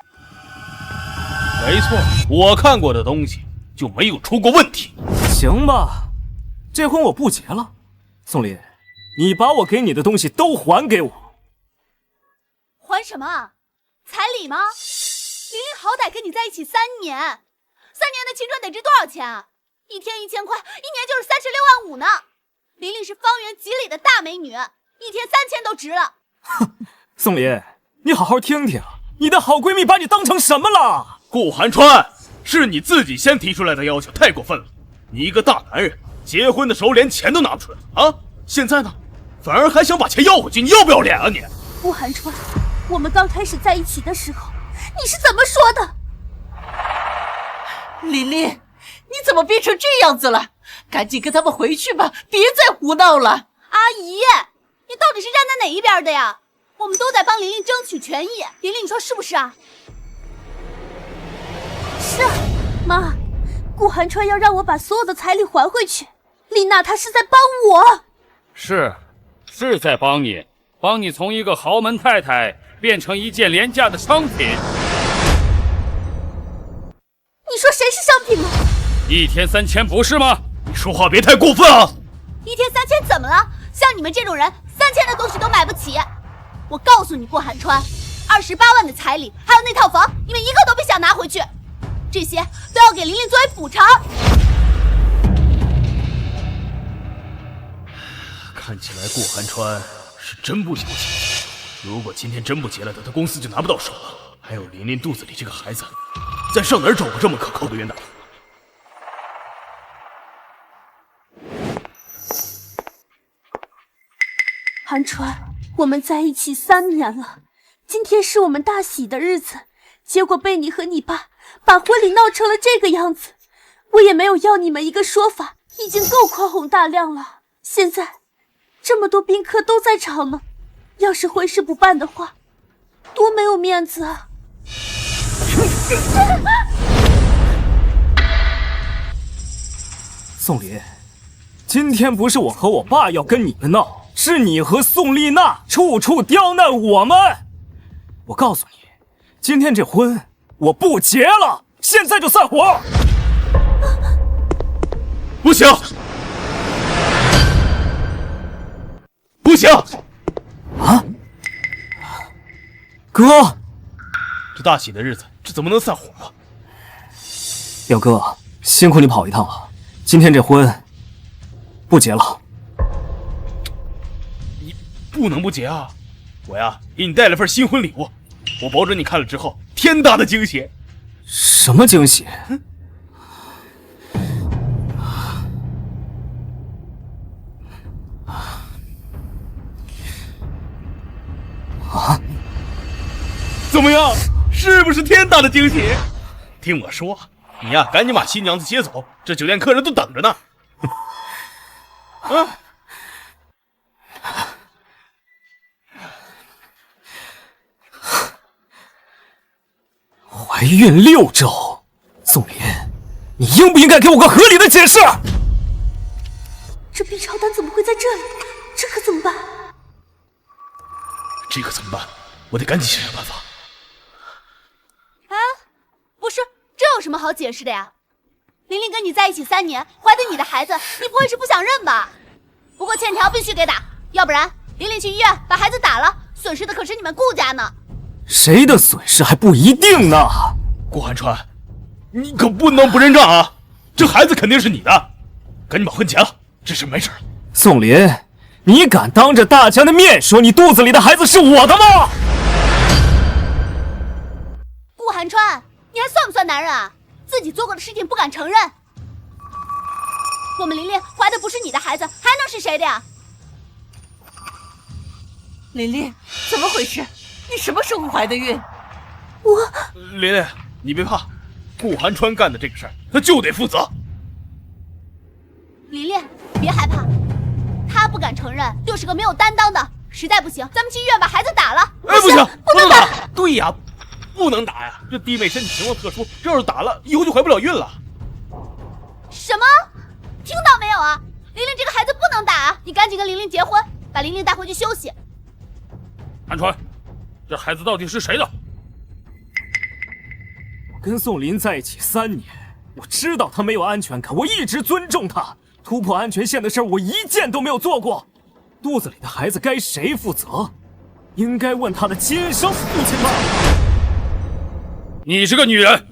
没错，我看过的东西就没有出过问题。行吧，这婚我不结了。宋林，你把我给你的东西都还给我。还什么？彩礼吗？琳琳好歹跟你在一起3年，3年的青春得值多少钱啊？1天1000块，1年就是36.5万呢。琳琳是方圆几里的大美女， 1天3000都值了。宋林，你好好听听，你的好闺蜜把你当成什么了？顾寒川，是你自己先提出来的要求，太过分了。你一个大男人，结婚的时候连钱都拿不出来啊！现在呢，反而还想把钱要回去，你要不要脸啊你？顾寒川，我们刚开始在一起的时候，你是怎么说的？琳琳，你怎么变成这样子了？赶紧跟他们回去吧，别再胡闹了。阿姨，你到底是站在哪一边的呀？我们都在帮琳琳争取权益，琳琳，你说是不是啊？是啊，妈，顾寒川要让我把所有的彩礼还回去，丽娜她是在帮我。是在帮你从一个豪门太太变成一件廉价的商品。你说谁是商品吗？1天3000不是吗？你说话别太过分啊！1天3000怎么了？像你们这种人，3000的东西都买不起。我告诉你，顾寒川，28万的彩礼，还有那套房，你们一个都别想拿回去，这些都要给琳琳作为补偿。看起来顾寒川是真不想结，如果今天真不结了，他公司就拿不到手了。还有琳琳肚子里这个孩子，再上哪儿找个这么可靠的冤大头？寒川，我们在一起3年了，今天是我们大喜的日子，结果被你和你爸把婚礼闹成了这个样子。我也没有要你们一个说法，已经够宽宏大量了。现在这么多宾客都在场呢，要是婚事不办的话，多没有面子啊！宋林，今天不是我和我爸要跟你们闹，是你和宋丽娜处处刁难我们。我告诉你，今天这婚我不结了，现在就散伙。不行，不行！啊，哥，这大喜的日子，这怎么能散伙啊？表哥，辛苦你跑一趟了，今天这婚不结了。你不能不结啊！我呀，给你带了份新婚礼物，我保准你看了之后天大的惊喜。什么惊喜？啊！怎么样，是不是天大的惊喜？听我说，你呀，赶紧把新娘子接走，这酒店客人都等着呢。啊！怀孕6周，宋林，你应不应该给我个合理的解释？这 B 超单怎么会在这里？这可怎么办？这可怎么办？我得赶紧想想办法。啊，不是，这有什么好解释的呀？琳琳跟你在一起3年，怀的你的孩子，你不会是不想认吧？不过欠条必须给打，要不然琳琳去医院把孩子打了，损失的可是你们顾家呢。谁的损失还不一定呢。顾寒川，你可不能不认账啊！这孩子肯定是你的，赶紧把婚结了，这事没事了。宋林，你敢当着大家的面说你肚子里的孩子是我的吗？顾寒川，你还算不算男人啊？自己做过的事情不敢承认。我们琳琳怀的不是你的孩子，还能是谁的呀？琳琳，怎么回事？你什么时候怀的孕？琳琳，你别怕，顾寒川干的这个事儿，他就得负责。琳琳，别害怕，他不敢承认，就是个没有担当的。实在不行，咱们去医院把孩子打了。哎，不行，不能打！对呀，不能打呀！这弟妹身体情况特殊，这要是打了，以后就怀不了孕了。什么？听到没有啊？琳琳这个孩子不能打啊！你赶紧跟琳琳结婚，把琳琳带回去休息。寒川，这孩子到底是谁的？我跟宋林在一起3年，我知道他没有安全感，我一直尊重他。突破安全线的事儿，我一件都没有做过。肚子里的孩子该谁负责？应该问他的亲生父亲吧。你这个女人，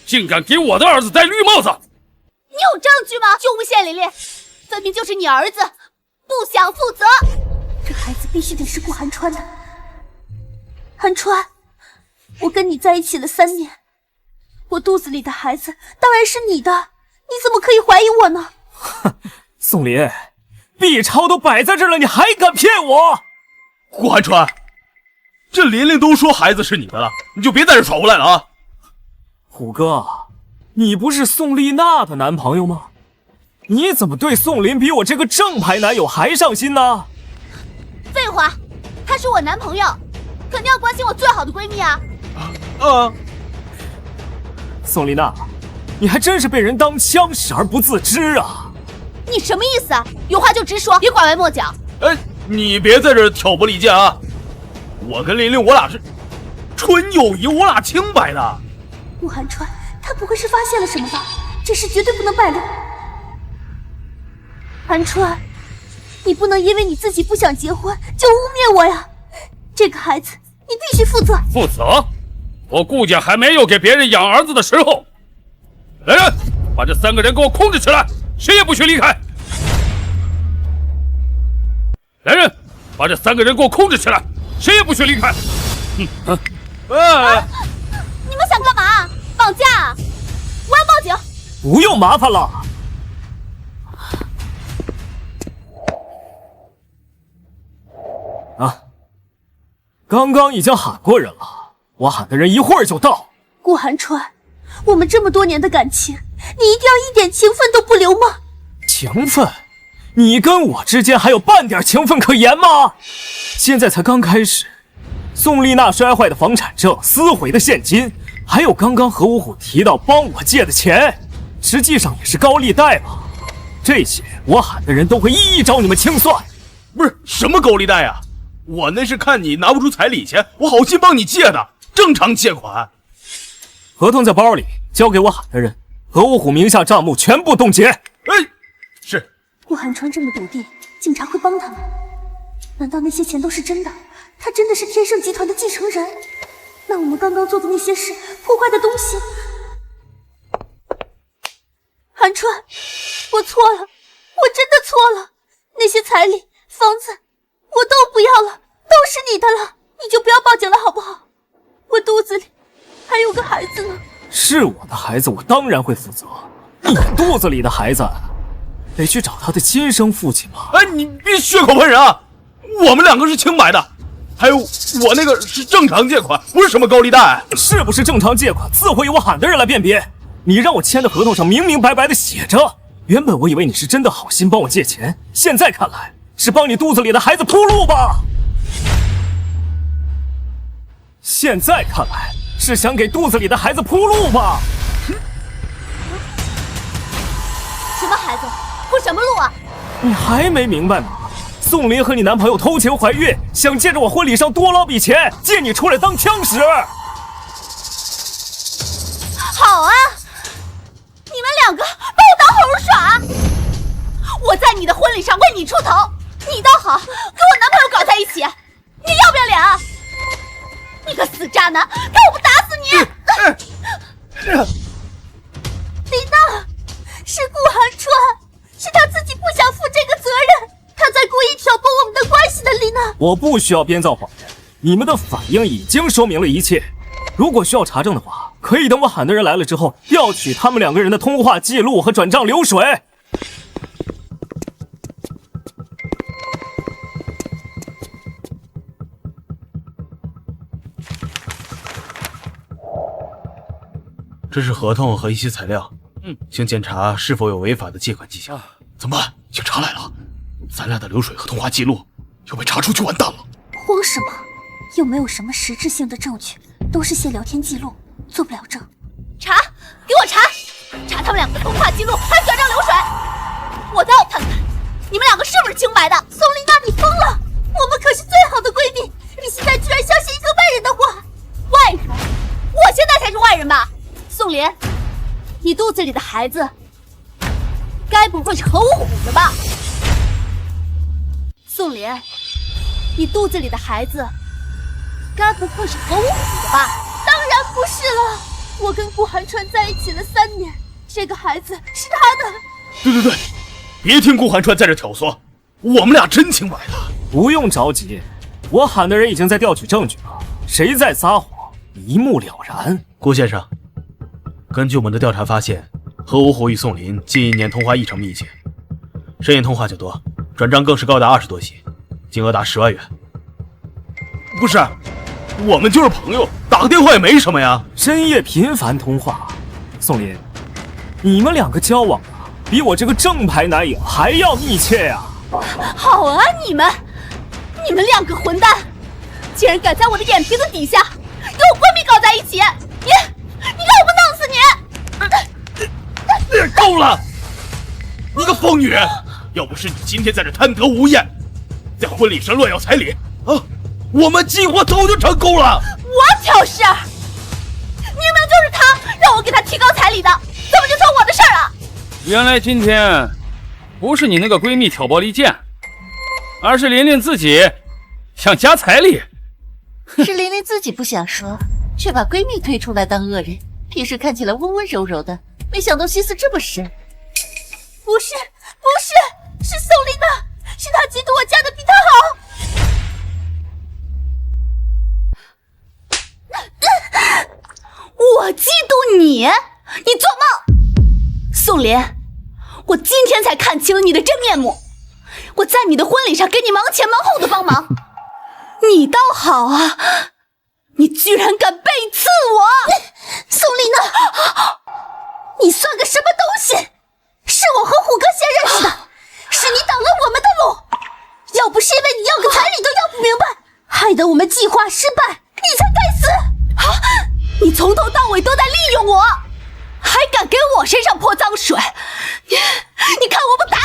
竟敢给我的儿子戴绿帽子！你有证据吗？就诬陷琳琳，分明就是你儿子不想负责。个孩子必须得是顾寒川的。寒川，我跟你在一起了3年，我肚子里的孩子当然是你的，你怎么可以怀疑我呢？哼，宋林，B 超都摆在这儿了，你还敢骗我？顾寒川，这琳琳都说孩子是你的了，你就别在这耍无赖了啊！虎哥，你不是宋丽娜的男朋友吗？你怎么对宋林比我这个正牌男友还上心呢？废话，他是我男朋友，肯定要关心我最好的闺蜜啊！宋丽娜，你还真是被人当枪使而不自知啊！你什么意思啊？有话就直说，别拐弯抹角。你别在这挑拨离间啊！我跟琳琳，我俩是纯友谊，我俩清白的。顾寒川，他不会是发现了什么吧？这事绝对不能败露。寒川，你不能因为你自己不想结婚就污蔑我呀！这个孩子你必须负责。负责？我顾家还没有给别人养儿子的时候。来人，把这3个人给我控制起来，谁也不许离开。来人，把这3个人给我控制起来，谁也不许离开。你们想干嘛？绑架啊！我要报警！不用麻烦了。刚刚已经喊过人了，我喊的人一会儿就到。顾寒川，我们这么多年的感情，你一定要一点情分都不留吗？情分？你跟我之间还有半点情分可言吗？现在才刚开始，宋丽娜摔坏的房产证、撕毁的现金，还有刚刚何五虎提到帮我借的钱，实际上也是高利贷嘛。这些我喊的人都会一一找你们清算。不是什么高利贷啊！我那是看你拿不出彩礼钱，我好心帮你借的，正常借款。合同在包里，交给我喊的人，何五虎名下账目全部冻结。是。顾寒川这么笃定，警察会帮他吗？难道那些钱都是真的？他真的是天盛集团的继承人？那我们刚刚做的那些事，破坏的东西……寒川，我错了，我真的错了。那些彩礼、房子，我都不要了，都是你的了，你就不要报警了，好不好？我肚子里还有个孩子呢。是我的孩子，我当然会负责。你肚子里的孩子，得去找他的亲生父亲吗？你别血口喷人啊！我们2个是清白的，还有我那个是正常借款，不是什么高利贷。是不是正常借款，自会由我喊的人来辨别。你让我签的合同上明明白白的写着，原本我以为你是真的好心帮我借钱，现在看来是帮你肚子里的孩子铺路吧？现在看来是想给肚子里的孩子铺路吧？什么孩子？铺什么路啊？你还没明白吗？宋林和你男朋友偷情怀孕，想借着我婚礼上多捞笔钱，借你出来当枪使。好啊，你们2个把我当猴耍！我在你的婚礼上为你出头，你倒好，跟我男朋友搞在一起，你要不要脸啊？你个死渣男，看我不打死你！李娜，是顾寒川，是他自己不想负这个责任，他在故意挑拨我们的关系的。丽娜，我不需要编造谎言，你们的反应已经说明了一切。如果需要查证的话，可以等我喊的人来了之后，调取他们2个人的通话记录和转账流水。这是合同和一些材料，请检查是否有违法的借款迹象。怎么办？警察来了，咱俩的流水和通话记录要被查出去，完蛋了。慌什么？又没有什么实质性的证据，都是些聊天记录，做不了证。查，给我查，查他们2个的通话记录，还有转账流水。我倒要看看你们2个是不是清白的。宋丽娜，你疯了！我们可是最好的闺蜜，你现在居然相信一个外人的话。外人？我现在才是外人吧？宋林，你肚子里的孩子，该不会是何五虎的吧？宋林，你肚子里的孩子，该不会是何五虎的吧？当然不是了，我跟顾寒川在一起了3年，这个孩子是他的。对，别听顾寒川在这挑唆，我们俩真清白的。不用着急，我喊的人已经在调取证据了，谁在撒谎，一目了然。顾先生，根据我们的调查发现，何五虎与宋林近1年通话异常密切，深夜通话就多，转账更是高达20多起，金额达10万元。不是，我们就是朋友，打个电话也没什么呀。深夜频繁通话，宋林，你们两个交往啊，比我这个正牌男友还要密切呀！好啊，你们两个混蛋，竟然敢在我的眼皮子底下跟我闺蜜搞在一起！你让我不弄死你！够了！你个疯女人！要不是你今天在这贪得无厌，在婚礼上乱要彩礼啊，我们计划早就成功了。我挑事儿，明明就是他让我给他提高彩礼的，怎么就成我的事儿了？原来今天不是你那个闺蜜挑拨离间，而是琳琳自己想加彩礼。是琳琳自己不想说，却把闺蜜推出来当恶人。平时看起来温温柔柔的，没想到心思这么深。不是，是宋林的，是他嫉妒我嫁的比他好。我嫉妒你？你做梦！宋林，我今天才看清了你的真面目。我在你的婚礼上给你忙前忙后的帮忙，你倒好啊，你居然敢背刺我！宋林呢？你算个什么东西？是我和虎哥先认识的，是你挡了我们的路。要不是因为你要个彩礼都要不明白，害得我们计划失败，你才该死！啊！你从头到尾都在利用我，还敢给我身上泼脏水！你看我不打死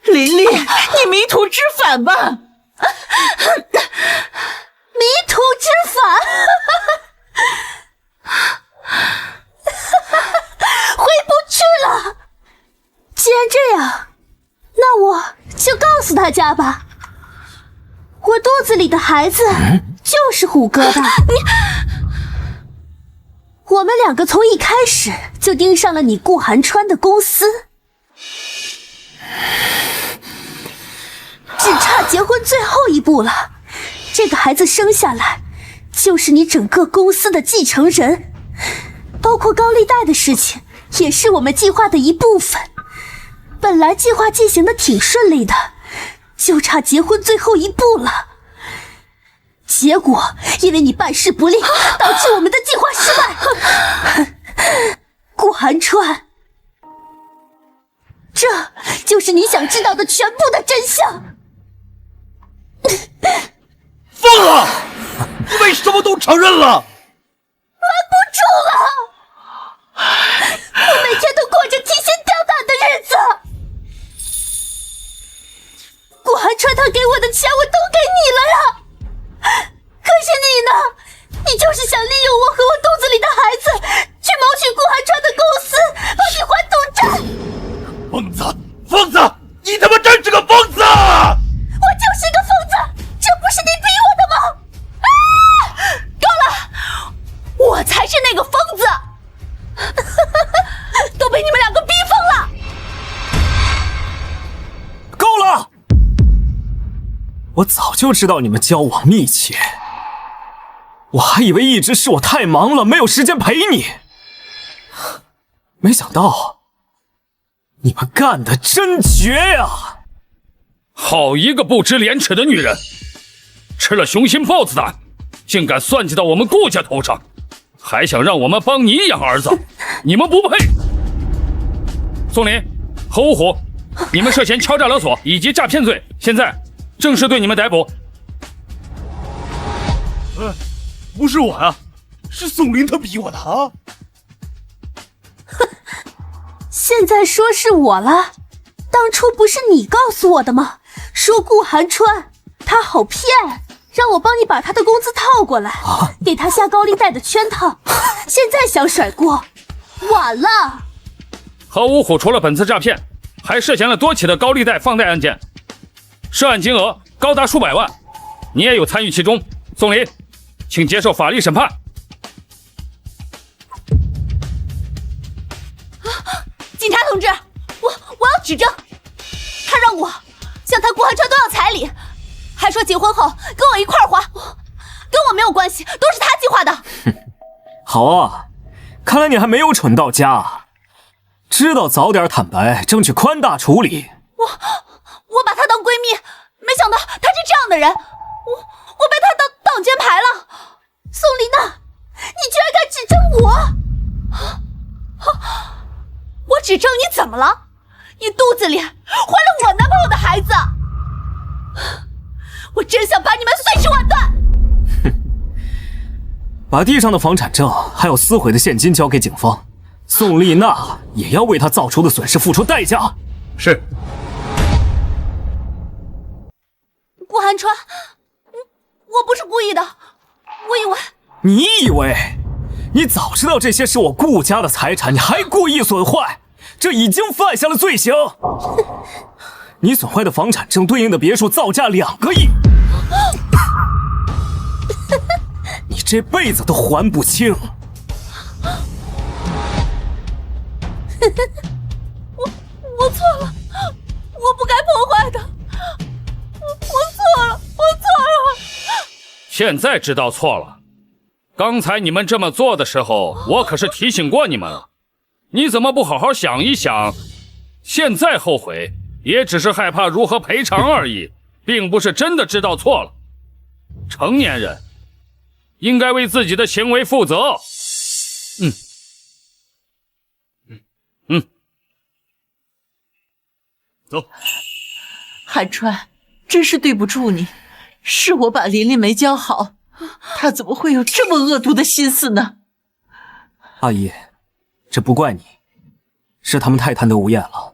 你！琳琳，你迷途知返吧！迷途知返，回不去了。既然这样，那我就告诉大家吧，我肚子里的孩子就是虎哥的。我们两个从一开始就盯上了你顾寒川的公司，只差结婚最后一步了。这个孩子生下来，就是你整个公司的继承人，包括高利贷的事情，也是我们计划的一部分。本来计划进行的挺顺利的，就差结婚最后一步了。结果因为你办事不力，导致我们的计划失败。顾寒川，这就是你想知道的全部的真相。疯了！你为什么都承认了？瞒不住了，我每天都过着提心吊胆的日子。顾寒川他给我的钱我都给你了呀，可是你呢？你就是想利用我和我肚子里的孩子，去谋取顾寒川的公司，帮你还赌债。疯子，疯子，你他妈真是个疯子！我就是个疯子，这不是你逼我的吗？啊！够了，我才是那个疯子，都被你们两个逼疯了。够了！我早就知道你们交往密切，我还以为一直是我太忙了，没有时间陪你，没想到你们干得真绝呀！好一个不知廉耻的女人，吃了雄心豹子胆，竟敢算计到我们顾家头上，还想让我们帮你养儿子，你们不配！宋林、何五虎，你们涉嫌敲诈勒索以及诈骗罪，现在正式对你们逮捕。不是我啊，是宋林他逼我的啊！现在说是我了，当初不是你告诉我的吗？说顾寒川他好骗，让我帮你把他的工资套过来，给他下高利贷的圈套。现在想甩锅，晚了。何五虎除了本次诈骗，还涉嫌了多起的高利贷放贷案件，涉案金额高达数百万，你也有参与其中。宋林，请接受法律审判。警察同志，我要指证，说结婚后跟我一块儿花，跟我没有关系，都是他计划的。好啊，看来你还没有蠢到家，知道早点坦白，争取宽大处理。我把她当闺蜜，没想到她是这样的人，我被她当挡箭牌了。宋丽娜，你居然敢指证我！我指证你怎么了？你肚子里怀了我男朋友的孩子，我真想把你们碎尸万段！把地上的房产证还有撕毁的现金交给警方，宋丽娜也要为她造出的损失付出代价。是。顾寒川，我不是故意的，我以为……你以为？你早知道这些是我顾家的财产，你还故意损坏，这已经犯下了罪行。你损坏的房产证对应的别墅造价2个亿，你这辈子都还不清。我错了，我不该破坏的，我错了，我错了。现在知道错了。刚才你们这么做的时候，我可是提醒过你们了。你怎么不好好想一想？现在后悔，也只是害怕如何赔偿而已，并不是真的知道错了。成年人应该为自己的行为负责。走。韩川，真是对不住你，是我把琳琳没教好，她怎么会有这么恶毒的心思呢？阿姨，这不怪你，是他们太贪得无厌了。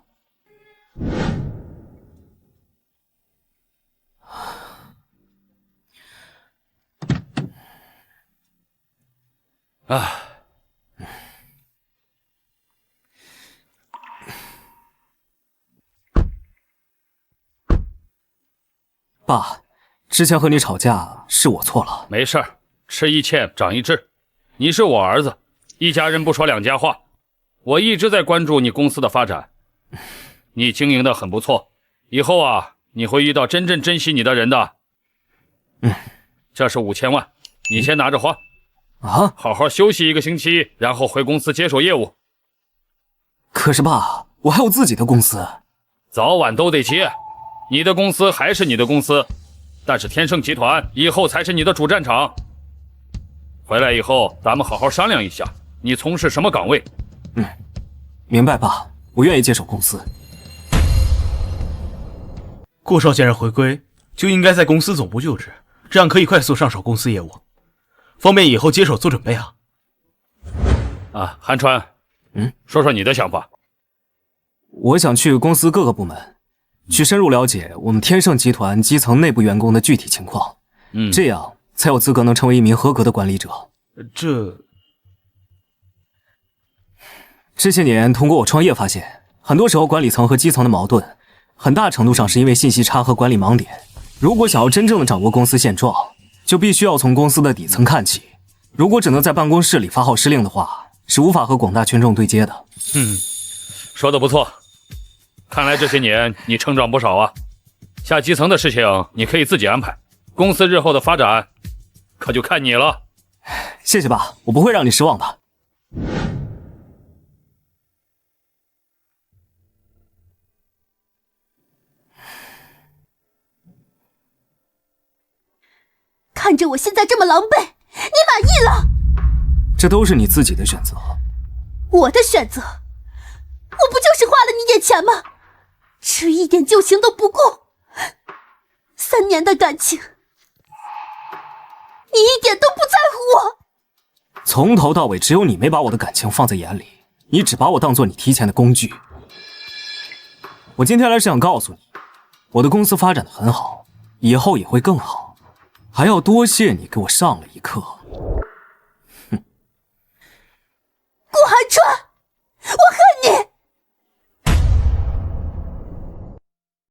啊，爸，之前和你吵架是我错了。没事儿，吃一堑长一智。你是我儿子，一家人不说两家话。我一直在关注你公司的发展，你经营的很不错。以后啊，你会遇到真正珍惜你的人的。这是5000万，你先拿着花。啊，好好休息1个星期，然后回公司接手业务。可是爸，我还有自己的公司，早晚都得接。你的公司还是你的公司，但是天盛集团以后才是你的主战场。回来以后，咱们好好商量一下，你从事什么岗位？明白爸，我愿意接手公司。顾少先生回归就应该在公司总部就职，这样可以快速上手公司业务，方便以后接手做准备啊。啊，韩川，说说你的想法。我想去公司各个部门，去深入了解我们天盛集团基层内部员工的具体情况，这样才有资格能成为一名合格的管理者。这些年通过我创业发现，很多时候管理层和基层的矛盾，很大程度上是因为信息差和管理盲点。如果想要真正的掌握公司现状，就必须要从公司的底层看起。如果只能在办公室里发号施令的话，是无法和广大群众对接的。说得不错，看来这些年你成长不少啊。下基层的事情你可以自己安排，公司日后的发展可就看你了。谢谢爸，我不会让你失望的。看着我现在这么狼狈，你满意了？这都是你自己的选择。我的选择？我不就是花了你点钱吗？这一点旧情都不顾，3年的感情，你一点都不在乎我。从头到尾只有你没把我的感情放在眼里，你只把我当做你提钱的工具。我今天来是想告诉你，我的公司发展得很好，以后也会更好，还要多谢你给我上了一课。顾寒川。